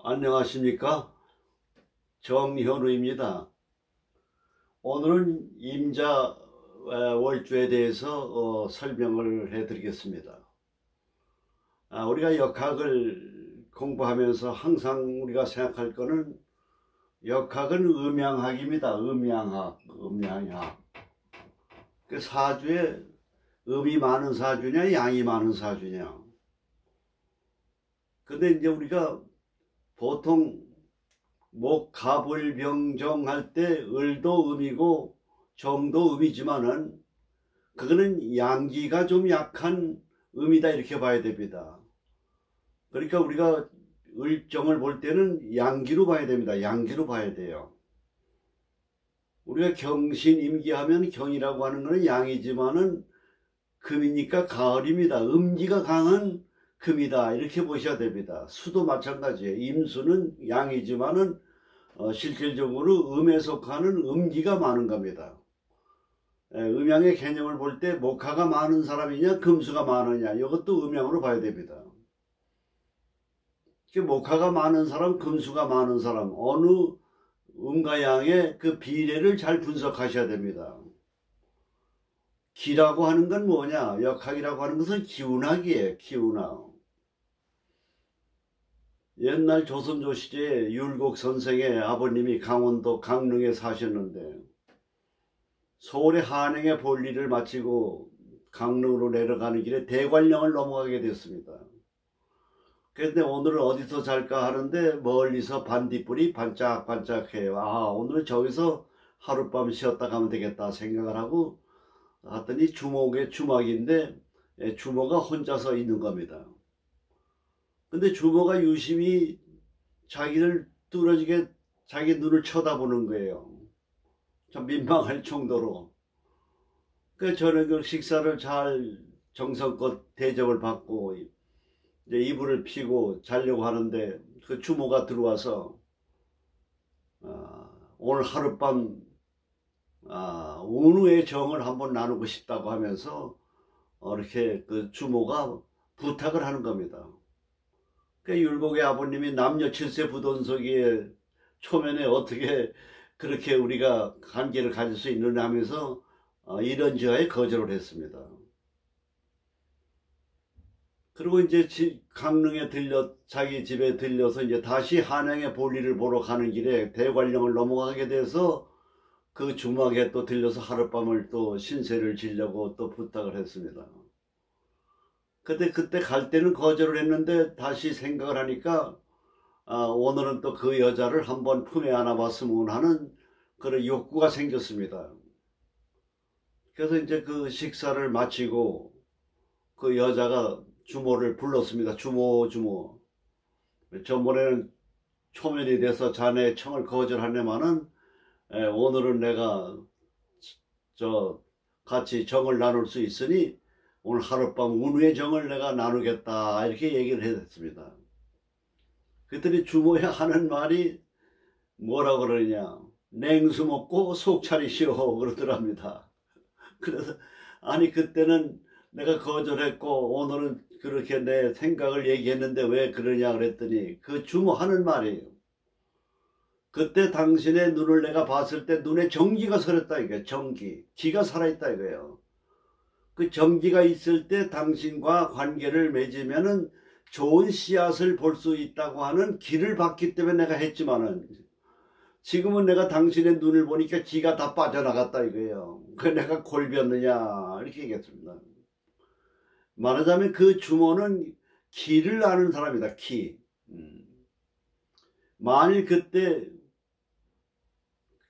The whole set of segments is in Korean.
안녕하십니까? 정현우입니다. 오늘은 임자 월주에 대해서 설명을 해드리겠습니다. 우리가 역학을 공부하면서 항상 우리가 생각할 거는 역학은 음양학입니다. 음양학. 그 사주에 음이 많은 사주냐 양이 많은 사주냐. 근데 이제 우리가 보통 갑을병정 할 때 을도 음이고 정도 음이지만은 그거는 양기가 좀 약한 음이다 이렇게 봐야 됩니다. 그러니까 우리가 을정을 볼 때는 양기로 봐야 됩니다. 양기로 봐야 돼요. 우리가 경신 임기하면 경이라고 하는 것은 양이지만은 금이니까 가을입니다. 음기가 강한 금이다 이렇게 보셔야 됩니다. 수도 마찬가지예요. 임수는 양이지만은 실질적으로 음에 속하는 음기가 많은 겁니다. 음양의 개념을 볼 때 목화가 많은 사람이냐 금수가 많으냐 이것도 음양으로 봐야 됩니다. 목화가 많은 사람 금수가 많은 사람 어느 음과 양의 그 비례를 잘 분석하셔야 됩니다. 기라고 하는 건 뭐냐, 역학이라고 하는 것은 기운학이에요. 기운학. 옛날 조선조 시대에 율곡 선생의 아버님이 강원도 강릉에 사셨는데 서울의 한양에 볼일을 마치고 강릉으로 내려가는 길에 대관령을 넘어가게 됐습니다. 그런데 오늘은 어디서 잘까 하는데 멀리서 반딧불이 반짝반짝해요. 오늘은 저기서 하룻밤 쉬었다 가면 되겠다 생각을 하고 갔더니 주막인데 주모가 혼자서 있는 겁니다. 근데 주모가 유심히 자기를 뚫어지게 자기 눈을 쳐다보는 거예요. 참 민망할 정도로. 그 저녁 식사를 잘 정성껏 대접을 받고 이제 이불을 피고 자려고 하는데 그 주모가 들어와서 오늘 하룻밤 운우의 정을 한번 나누고 싶다고 하면서 이렇게 그 주모가 부탁을 하는 겁니다. 그 율곡의 아버님이 남녀 7세 부돈석이의 초면에 어떻게 그렇게 우리가 관계를 가질 수 있느냐 하면서 이런저하에 거절을 했습니다. 그리고 이제 강릉에 자기 집에 들려서 이제 다시 한양의 볼일을 보러 가는 길에 대관령을 넘어가게 돼서 그 주막에 또 들려서 하룻밤을 또 신세를 지려고 또 부탁을 했습니다. 그때 갈 때는 거절을 했는데 다시 생각을 하니까 오늘은 또 그 여자를 한번 품에 안아봤으면 하는 그런 욕구가 생겼습니다. 그래서 이제 그 식사를 마치고 그 여자가 주모를 불렀습니다. 주모. 전번에는 초면이 돼서 자네의 청을 거절하네만은 오늘은 내가 같이 정을 나눌 수 있으니 오늘 하룻밤 운우의 정을 내가 나누겠다 이렇게 얘기를 했습니다. 그랬더니 주모야 하는 말이 뭐라 그러냐, 냉수 먹고 속 차리시오 그러더랍니다. 그래서 아니 그때는 내가 거절했고 오늘은 그렇게 내 생각을 얘기했는데 왜 그러냐 그랬더니 그 주모 하는 말이에요. 그때 당신의 눈을 내가 봤을 때 눈에 정기가 서렸다 이거예요. 기가 살아있다 이거예요. 그 정기가 있을 때 당신과 관계를 맺으면은 좋은 씨앗을 볼 수 있다고 하는 기를 봤기 때문에 내가 했지만은 지금은 내가 당신의 눈을 보니까 기가 다 빠져나갔다 이거예요. 그 내가 골비었느냐 이렇게 얘기했습니다. 말하자면 그 주모는 기를 아는 사람이다. 기. 만일 그때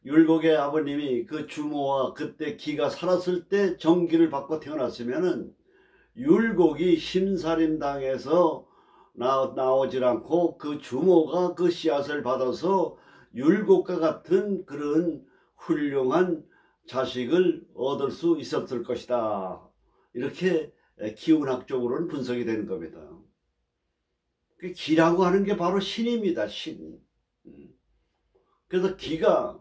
율곡의 아버님이 그 주모와 그때 기가 살았을 때 정기를 받고 태어났으면은 율곡이 심살인당해서 나오질 않고 그 주모가 그 씨앗을 받아서 율곡과 같은 그런 훌륭한 자식을 얻을 수 있었을 것이다. 이렇게 기운학적으로는 분석이 되는 겁니다. 그 기라고 하는 게 바로 신입니다. 신. 그래서 기가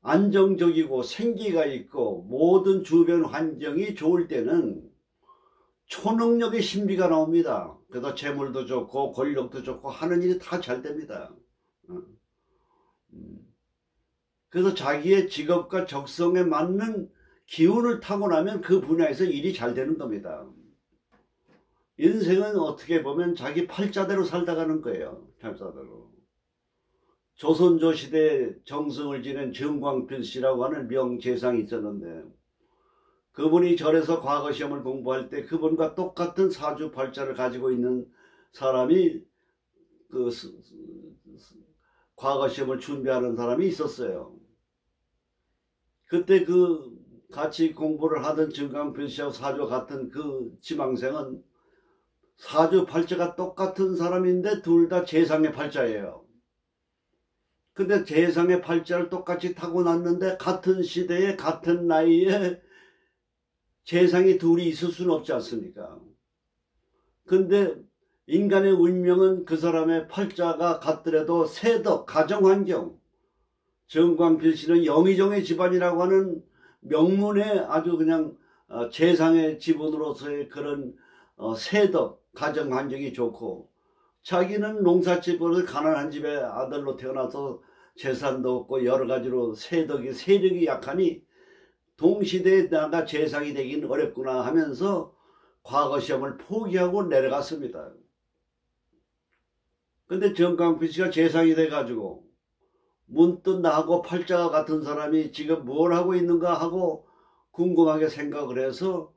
안정적이고 생기가 있고 모든 주변 환경이 좋을 때는 초능력의 신비가 나옵니다. 그래서 재물도 좋고 권력도 좋고 하는 일이 다 잘 됩니다. 그래서 자기의 직업과 적성에 맞는 기운을 타고나면 그 분야에서 일이 잘 되는 겁니다. 인생은 어떻게 보면 자기 팔자대로 살다 가는 거예요. 팔자대로. 조선조 시대에 정승을 지낸 정광필 씨라고 하는 명재상이 있었는데, 그분이 절에서 과거 시험을 공부할 때 그분과 똑같은 사주팔자를 가지고 있는 사람이 그 과거 시험을 준비하는 사람이 있었어요. 그때 그 같이 공부를 하던 정광필 씨하고 사주가 같은 그 지망생은 사주팔자가 똑같은 사람인데 둘 다 재상의 팔자예요. 근데 재상의 팔자를 똑같이 타고났는데 같은 시대에 같은 나이에 재상이 둘이 있을 수는 없지 않습니까? 근데 인간의 운명은 그 사람의 팔자가 같더라도 세덕, 가정환경, 정광필 씨는 영의정의 집안이라고 하는 명문의 아주 그냥 재상의 집안으로서의 그런 세덕, 가정환경이 좋고, 자기는 농사집으로 가난한 집의 아들로 태어나서 재산도 없고 여러 가지로 세력이 약하니 동시대에 나가 재상이 되긴 어렵구나 하면서 과거 시험을 포기하고 내려갔습니다. 근데 정광필 씨가 재상이 돼가지고 문득 나하고 팔자가 같은 사람이 지금 뭘 하고 있는가 하고 궁금하게 생각을 해서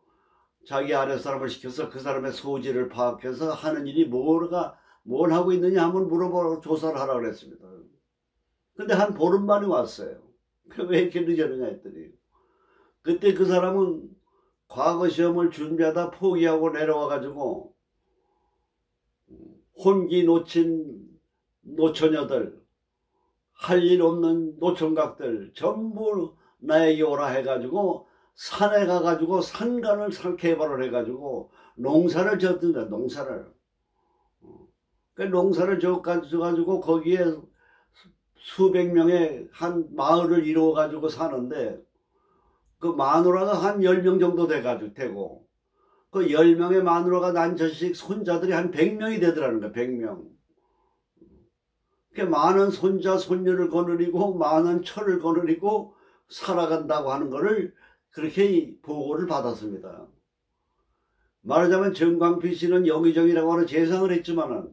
자기 아랫사람을 시켜서 그 사람의 소질을 파악해서 하는 일이 뭘 하고 있느냐 한번 물어보고 조사를 하라고 그랬습니다. 근데 한 보름 만에 왔어요. 왜 이렇게 늦었느냐 했더니, 그때 그 사람은 과거 시험을 준비하다 포기하고 내려와가지고 혼기 놓친 노처녀들, 할 일 없는 노총각들 전부 나에게 오라 해가지고 산에 가가지고 산간을 개발을 해가지고 농사를 졌던데, 농사를. 그 농사를 져가지고 거기에 수백 명의 한 마을을 이루어가지고 사는데, 그 마누라가 한 10명 정도 되고, 그 10명의 마누라가 난 자식 손자들이 한 100명이 되더라는 거야, 100명. 그 많은 손자, 손녀를 거느리고, 많은 철을 거느리고 살아간다고 하는 거를 그렇게 보고를 받았습니다. 말하자면 정광필 씨는 영의정이라고 하는 재상을 했지만은,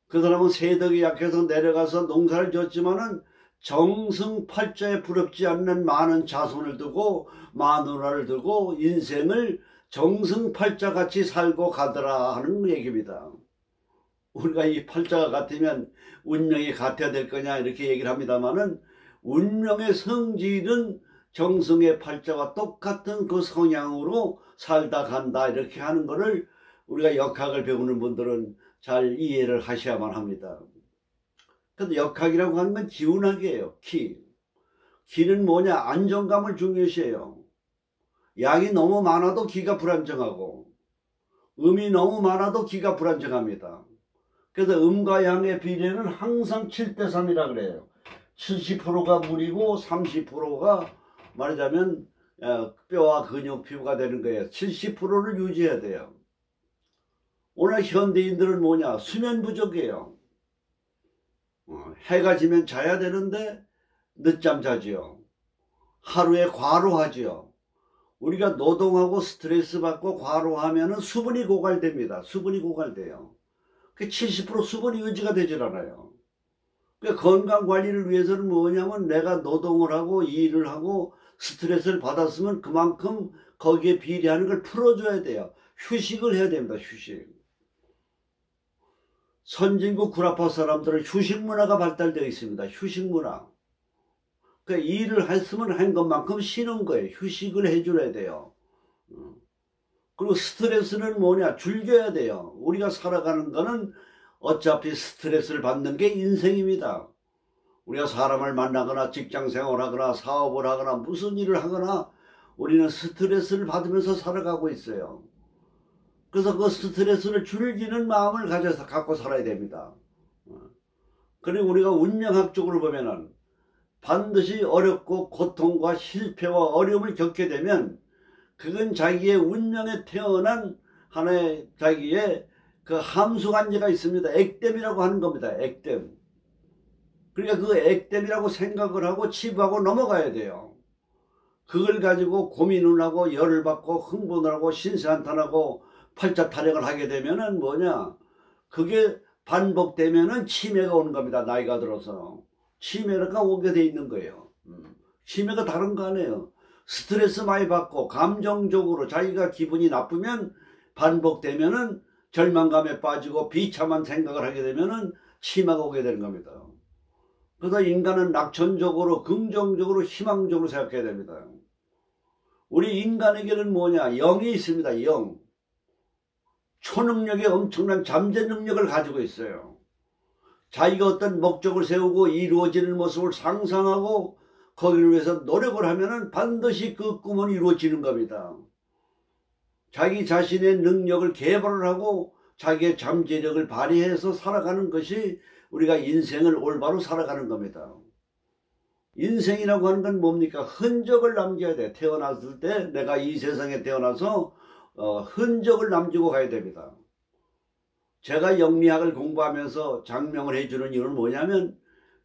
그 사람은 세덕이 약해서 내려가서 농사를 졌지만은 정승팔자에 부럽지 않는 많은 자손을 두고 마누라를 두고 인생을 정승팔자같이 살고 가더라 하는 얘기입니다. 우리가 이 팔자가 같으면 운명이 같아야 될 거냐 이렇게 얘기를 합니다만은, 운명의 성질은 정승의 팔자와 똑같은 그 성향으로 살다 간다 이렇게 하는 거를 우리가 역학을 배우는 분들은 잘 이해를 하셔야만 합니다. 근데 역학이라고 하는 건 기운학이에요. 기는 뭐냐? 안정감을 중요시해요. 양이 너무 많아도 기가 불안정하고, 음이 너무 많아도 기가 불안정합니다. 그래서 음과 양의 비례는 항상 7대3이라 그래요. 70%가 물이고 30%가 말하자면 뼈와 근육, 피부가 되는 거예요. 70%를 유지해야 돼요. 오늘 현대인들은 뭐냐? 수면 부족이에요. 해가 지면 자야 되는데 늦잠 자지요. 하루에 과로하지요. 우리가 노동하고 스트레스 받고 과로하면은 수분이 고갈됩니다. 수분이 고갈돼요. 그 70% 수분이 유지가 되질 않아요. 그 건강 관리를 위해서는 뭐냐면, 내가 노동을 하고 일을 하고 스트레스를 받았으면 그만큼 거기에 비례하는 걸 풀어줘야 돼요. 휴식을 해야 됩니다. 휴식. 선진국 구라파 사람들은 휴식 문화가 발달되어 있습니다. 휴식 문화. 그러니까 일을 했으면 한 것만큼 쉬는 거예요. 휴식을 해줘야 돼요. 그리고 스트레스는 뭐냐? 즐겨야 돼요. 우리가 살아가는 거는 어차피 스트레스를 받는 게 인생입니다. 우리가 사람을 만나거나 직장 생활하거나 사업을 하거나 무슨 일을 하거나 우리는 스트레스를 받으면서 살아가고 있어요. 그래서 그 스트레스를 즐기는 마음을 갖고 살아야 됩니다. 그리고 우리가 운명학적으로 보면은 반드시 어렵고 고통과 실패와 어려움을 겪게 되면 그건 자기의 운명에 태어난 하나의 자기의 그 함수관계가 있습니다. 액땜이라고 하는 겁니다. 액땜. 그러니까 그 액땜이라고 생각을 하고 치부하고 넘어가야 돼요. 그걸 가지고 고민을 하고 열을 받고 흥분을 하고 신세한탄하고 팔자타령을 하게 되면은 뭐냐, 그게 반복되면은 치매가 오는 겁니다. 나이가 들어서 치매가 오게 돼 있는 거예요. 치매가 다른 거 아니에요. 스트레스 많이 받고 감정적으로 자기가 기분이 나쁘면 반복되면은 절망감에 빠지고 비참한 생각을 하게 되면은 치매가 오게 되는 겁니다. 그래서 인간은 낙천적으로 긍정적으로 희망적으로 생각해야 됩니다. 우리 인간에게는 뭐냐, 영이 있습니다. 영. 초능력의 엄청난 잠재 능력을 가지고 있어요. 자기가 어떤 목적을 세우고 이루어지는 모습을 상상하고 거기를 위해서 노력을 하면은 반드시 그 꿈은 이루어지는 겁니다. 자기 자신의 능력을 개발을 하고 자기의 잠재력을 발휘해서 살아가는 것이 우리가 인생을 올바로 살아가는 겁니다. 인생이라고 하는 건 뭡니까? 흔적을 남겨야 돼. 태어났을 때 내가 이 세상에 태어나서 흔적을 남기고 가야 됩니다. 제가 영리학을 공부하면서 장명을 해주는 이유는 뭐냐면,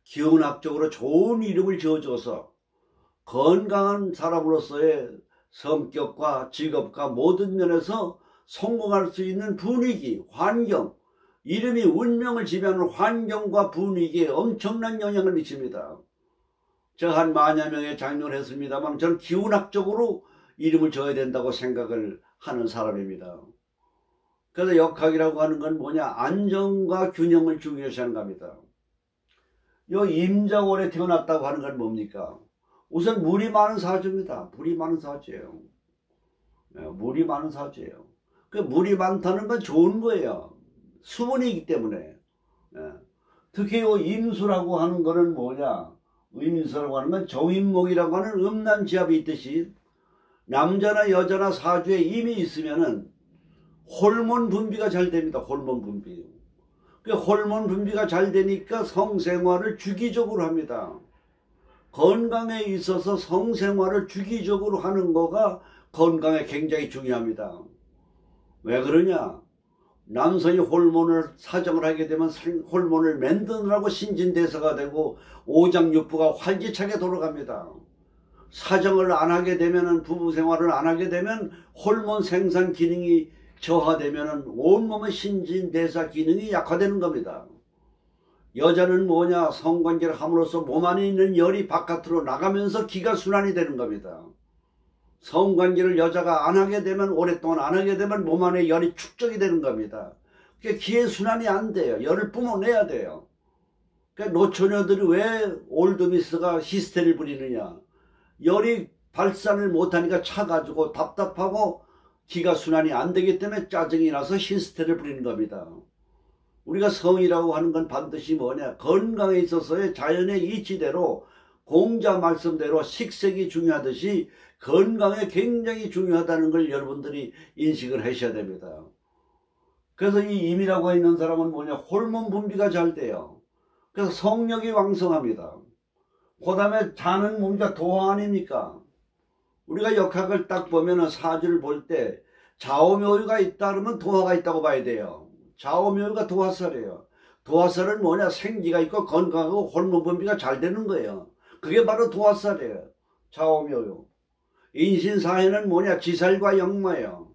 기운학적으로 좋은 이름을 지어줘서 건강한 사람으로서의 성격과 직업과 모든 면에서 성공할 수 있는 분위기, 환경, 이름이 운명을 지배하는 환경과 분위기에 엄청난 영향을 미칩니다. 제가 한 만여 명의 장명을 했습니다만 저는 기운학적으로 이름을 지어야 된다고 생각을 하는 사람입니다. 그래서 역학이라고 하는 건 뭐냐, 안정과 균형을 중요시하는 겁니다. 요 임자월에 태어났다고 하는 건 뭡니까? 우선 물이 많은 사주입니다. 물이 많은 사주예요. 물이 많은 사주예요. 그 물이 많다는 건 좋은 거예요. 수분이기 때문에. 특히 요 임수라고 하는 거는 뭐냐, 임수라고 하는 건 정인목이라고 하는 음란지압이 있듯이 남자나 여자나 사주에 임이 있으면은 호르몬 분비가 잘 됩니다. 호르몬 분비. 그 호르몬 분비가 잘 되니까 성생활을 주기적으로 합니다. 건강에 있어서 성생활을 주기적으로 하는 거가 건강에 굉장히 중요합니다. 왜 그러냐? 남성이 호르몬을 사정을 하게 되면 호르몬을 만드느라고 신진대사가 되고 오장육부가 활기차게 돌아갑니다. 사정을 안 하게 되면은, 부부생활을 안 하게 되면 호르몬 생산 기능이 저하되면은 온몸의 신진대사 기능이 약화되는 겁니다. 여자는 뭐냐, 성관계를 함으로써 몸 안에 있는 열이 바깥으로 나가면서 기가 순환이 되는 겁니다. 성관계를 여자가 안 하게 되면, 오랫동안 안 하게 되면 몸 안에 열이 축적이 되는 겁니다. 그러니까 기의 순환이 안 돼요. 열을 뿜어내야 돼요. 그러니까 노처녀들이 왜 올드미스가 히스테리를 부리느냐, 열이 발산을 못하니까 차가지고 답답하고 기가 순환이 안 되기 때문에 짜증이 나서 히스테리를 부리는 겁니다. 우리가 성이라고 하는 건 반드시 뭐냐, 건강에 있어서의 자연의 이치대로, 공자 말씀대로 식색이 중요하듯이 건강에 굉장히 중요하다는 걸 여러분들이 인식을 하셔야 됩니다. 그래서 이 임이라고 있는 사람은 뭐냐, 호르몬 분비가 잘 돼요. 그래서 성욕이 왕성합니다. 그 다음에 자는 뭡니까? 도화 아닙니까? 우리가 역학을 딱 보면은 사주를 볼 때 좌오묘유가 있다 그러면 도화가 있다고 봐야 돼요. 좌오묘유가 도화살이에요. 도화살은 뭐냐, 생기가 있고 건강하고 호르몬 분비가 잘 되는 거예요. 그게 바로 도화살이에요. 좌오묘유. 인신사해는 뭐냐, 지살과 역마예요.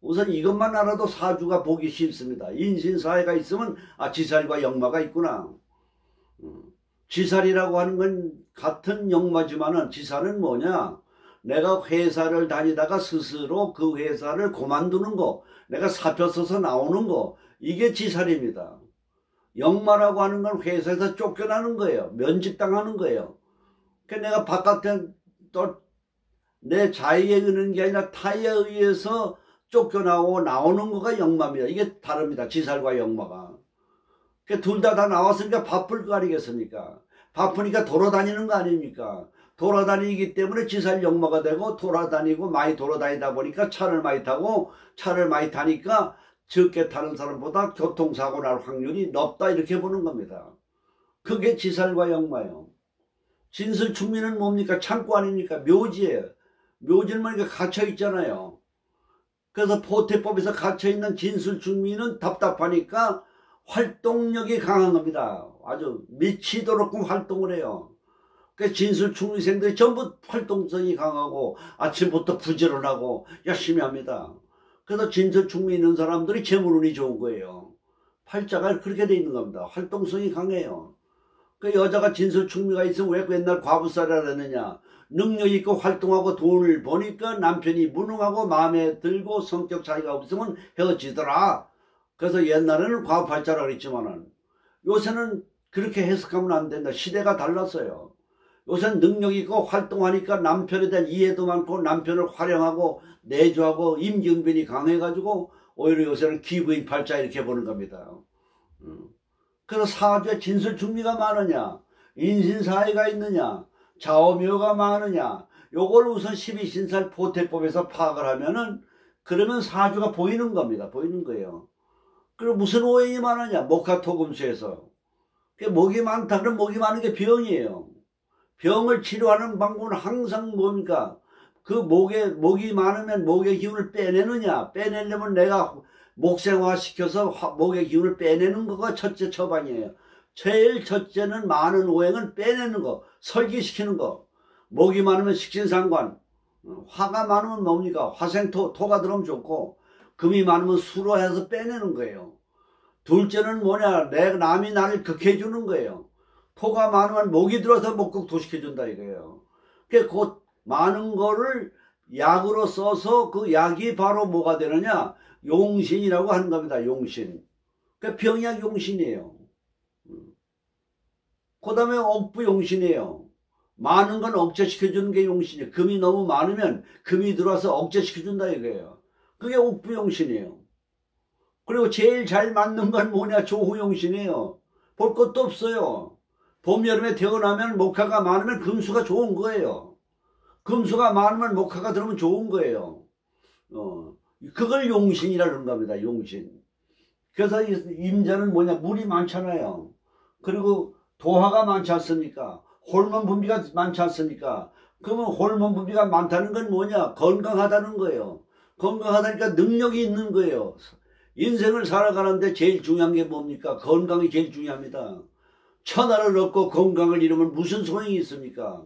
우선 이것만 알아도 사주가 보기 쉽습니다. 인신사해가 있으면 지살과 역마가 있구나. 지살이라고 하는 건 같은 역마지만은, 지살은 뭐냐, 내가 회사를 다니다가 스스로 그 회사를 그만두는 거, 내가 사표 써서 나오는 거, 이게 지살입니다. 역마라고 하는 건 회사에서 쫓겨나는 거예요. 면직당하는 거예요. 그러니까 내가 바깥에 또 내 자의에 의는 게 아니라 타에 의해서 쫓겨나고 나오는 거가 역마입니다. 이게 다릅니다. 지살과 역마가. 그러니까 둘 다 나왔으니까 바쁠 거 아니겠습니까? 바쁘니까 돌아다니는 거 아닙니까? 돌아다니기 때문에 지살 역마가 되고, 돌아다니고 많이 돌아다니다 보니까 차를 많이 타고, 차를 많이 타니까 적게 타는 사람보다 교통사고 날 확률이 높다, 이렇게 보는 겁니다. 그게 지살과 역마예요. 진술충미는 뭡니까? 창고 아닙니까? 묘지예요. 묘지는 뭐니까 갇혀 있잖아요. 그래서 포태법에서 갇혀있는 진술충미는 답답하니까 활동력이 강한 겁니다. 아주 미치도록 활동을 해요. 그 진술충미생들이 전부 활동성이 강하고 아침부터 부지런하고 열심히 합니다. 그래서 진술충미 있는 사람들이 재물운이 좋은 거예요. 팔자가 그렇게 돼 있는 겁니다. 활동성이 강해요. 그 여자가 진술충미가 있으면 왜 옛날 과부살이라 그랬느냐. 능력 있고 활동하고 돈을 버니까 남편이 무능하고 마음에 들고 성격 차이가 없으면 헤어지더라. 그래서 옛날에는 과부팔자라 그랬지만은 요새는 그렇게 해석하면 안 된다. 시대가 달랐어요. 요새는 능력 있고 활동하니까 남편에 대한 이해도 많고 남편을 활용하고 내조하고 임기응변이 강해가지고 오히려 요새는 기부인 팔자 이렇게 보는 겁니다. 그래서 사주에 진술충미가 많으냐, 인신사회가 있느냐, 좌우묘가 많으냐, 요걸 우선 12신살 포태법에서 파악을 하면은 그러면 사주가 보이는 겁니다. 보이는 거예요. 그리고 무슨 오행이 많으냐, 목화토금수에서. 목이 많다 그러면 목이 많은 게 병이에요. 병을 치료하는 방법은 항상 뭡니까? 그 목이 많으면 목의 기운을 빼내느냐, 빼내려면 내가 목생화시켜서 목의 기운을 빼내는 거가 첫째 처방이에요. 제일 첫째는 많은 오행을 빼내는 거, 설기시키는 거. 목이 많으면 식신상관, 화가 많으면 뭡니까? 화생토, 토가 들어오면 좋고, 금이 많으면 수로 해서 빼내는 거예요. 둘째는 뭐냐? 남이 나를 극해주는 거예요. 토가 많으면 목이 들어서 목극 도식해준다 이거예요. 그 많은 거를 약으로 써서 그 약이 바로 뭐가 되느냐? 용신이라고 하는 겁니다. 용신. 그 병약 용신이에요. 그 다음에 억부 용신이에요. 많은 건 억제시켜주는 게 용신이에요. 금이 너무 많으면 금이 들어와서 억제시켜준다 이거예요. 그게 억부 용신이에요. 그리고 제일 잘 맞는 건 뭐냐? 조후 용신이에요. 볼 것도 없어요. 봄, 여름에 태어나면 목화가 많으면 금수가 좋은 거예요. 금수가 많으면 목화가 들어오면 좋은 거예요. 그걸 용신이라 그런 겁니다. 용신. 그래서 임자는 뭐냐? 물이 많잖아요. 그리고 도화가 많지 않습니까? 호르몬 분비가 많지 않습니까? 그러면 호르몬 분비가 많다는 건 뭐냐? 건강하다는 거예요. 건강하다니까 능력이 있는 거예요. 인생을 살아가는데 제일 중요한 게 뭡니까? 건강이 제일 중요합니다. 천하를 얻고 건강을 잃으면 무슨 소용이 있습니까?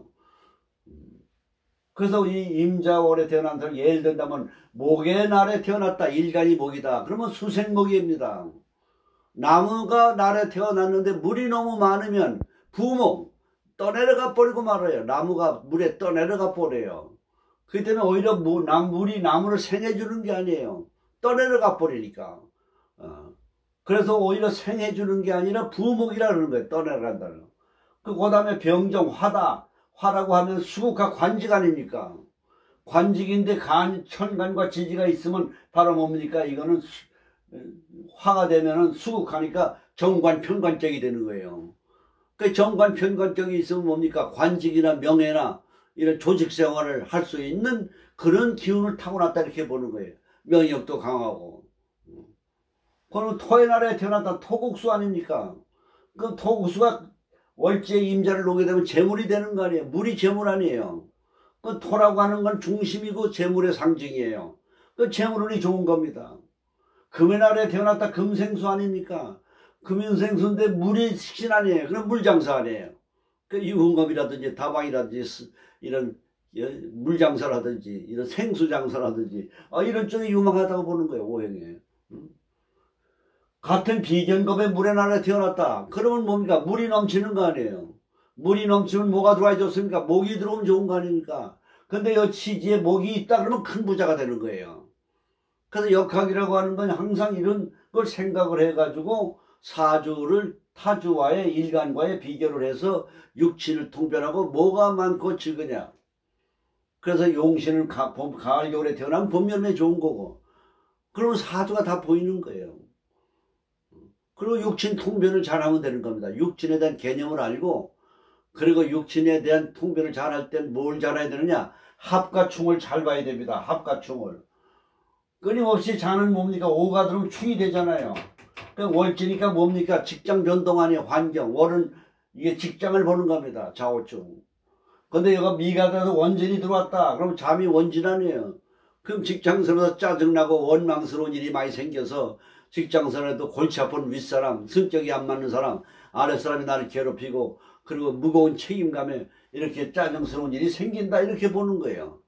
그래서 이 임자월에 태어난 사람 예를 든다면 목의 날에 태어났다. 일간이 목이다. 그러면 수생목입니다. 나무가 날에 태어났는데 물이 너무 많으면 부목 떠내려가 버리고 말아요. 나무가 물에 떠내려가 버려요. 그렇기 때문에 오히려 물이 나무를 생해주는 게 아니에요. 떠내려가 버리니까. 그래서 오히려 생해주는 게 아니라 부목이라 그러는 거예요. 떠내려간다는 거. 그 다음에 병정 화다. 화라고 하면 수국화 관직 아닙니까? 관직인데 천간과 지지가 있으면 바로 뭡니까? 이거는 화가 되면은 수국하니까 정관 편관적이 되는 거예요. 그 정관 편관적이 있으면 뭡니까? 관직이나 명예나 이런 조직 생활을 할 수 있는 그런 기운을 타고났다 이렇게 보는 거예요. 명력도 강하고. 그럼 토의 날에 태어났다 토국수 아닙니까? 그 토국수가 월지에 임자를 놓게 되면 재물이 되는 거 아니에요. 물이 재물 아니에요. 그 토라고 하는 건 중심이고 재물의 상징이에요. 그 재물운이 좋은 겁니다. 금의 날에 태어났다 금생수 아닙니까? 금생수인데 물이 식신 아니에요. 그럼 물장사 아니에요. 그 유흥업이라든지 다방이라든지 이런 물장사라든지 이런 생수장사라든지 이런 쪽에 유망하다고 보는 거예요. 오행에. 같은 비견급의 물의 날에 태어났다. 그러면 뭡니까? 물이 넘치는 거 아니에요. 물이 넘치면 뭐가 들어와야 좋습니까? 목이 들어오면 좋은 거 아닙니까? 근데 이 치지에 목이 있다 그러면 큰 부자가 되는 거예요. 그래서 역학이라고 하는 건 항상 이런 걸 생각을 해가지고 사주를 타주와의 일간과의 비교를 해서 육친을 통변하고 뭐가 많고 적으냐. 그래서 용신은 가을 겨울에 태어나면 봄 여름에 좋은 거고 그러면 사주가 다 보이는 거예요. 그리고 육친 통변을 잘하면 되는 겁니다. 육친에 대한 개념을 알고 그리고 육친에 대한 통변을 잘할 땐 뭘 잘해야 되느냐. 합과 충을 잘 봐야 됩니다. 합과 충을. 끊임없이 자는 뭡니까? 오가 들어오면 충이 되잖아요. 그 월지니까 뭡니까? 직장 변동 아니에요. 환경. 월은 이게 직장을 보는 겁니다. 좌우충. 근데 여기가 미가 들어서 원진이 들어왔다. 그럼 잠이 원진 아니에요. 그럼 직장생활에서 짜증나고 원망스러운 일이 많이 생겨서 직장생활에도 골치 아픈 윗사람, 성격이 안 맞는 사람, 아랫사람이 나를 괴롭히고 그리고 무거운 책임감에 이렇게 짜증스러운 일이 생긴다 이렇게 보는 거예요.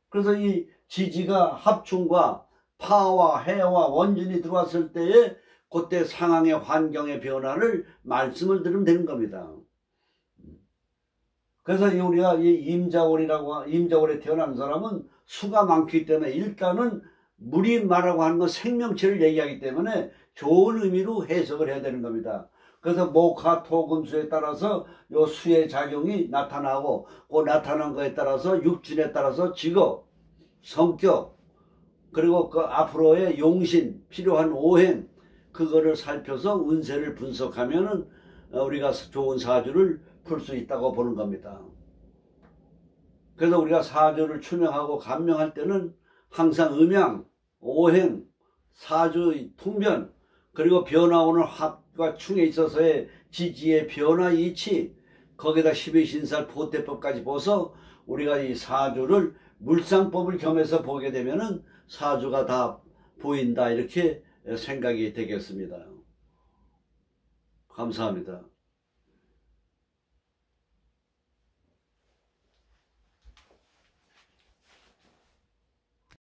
그래서 이 지지가 합충과 파와 해와 원진이 들어왔을 때에 그때 상황의 환경의 변화를 말씀을 드리면 되는 겁니다. 그래서 우리가 이 임자월에 태어난 사람은 수가 많기 때문에 일단은 무리마라고 하는 건 생명체를 얘기하기 때문에 좋은 의미로 해석을 해야 되는 겁니다. 그래서 목화 토금수에 따라서 요 수의 작용이 나타나고 그 나타난 거에 따라서 육진에 따라서 직업, 성격 그리고 그 앞으로의 용신, 필요한 오행 그거를 살펴서 운세를 분석하면은 우리가 좋은 사주를 풀 수 있다고 보는 겁니다. 그래서 우리가 사주를 추명하고 감명할 때는 항상 음양, 오행, 사주 통변 그리고 변화오는 합과 충에 있어서의 지지의 변화 이치 거기다 12신살 보태법까지 보서 우리가 이 사주를 물상법을 겸해서 보게 되면은 사주가 다 보인다 이렇게 생각이 되겠습니다. 감사합니다.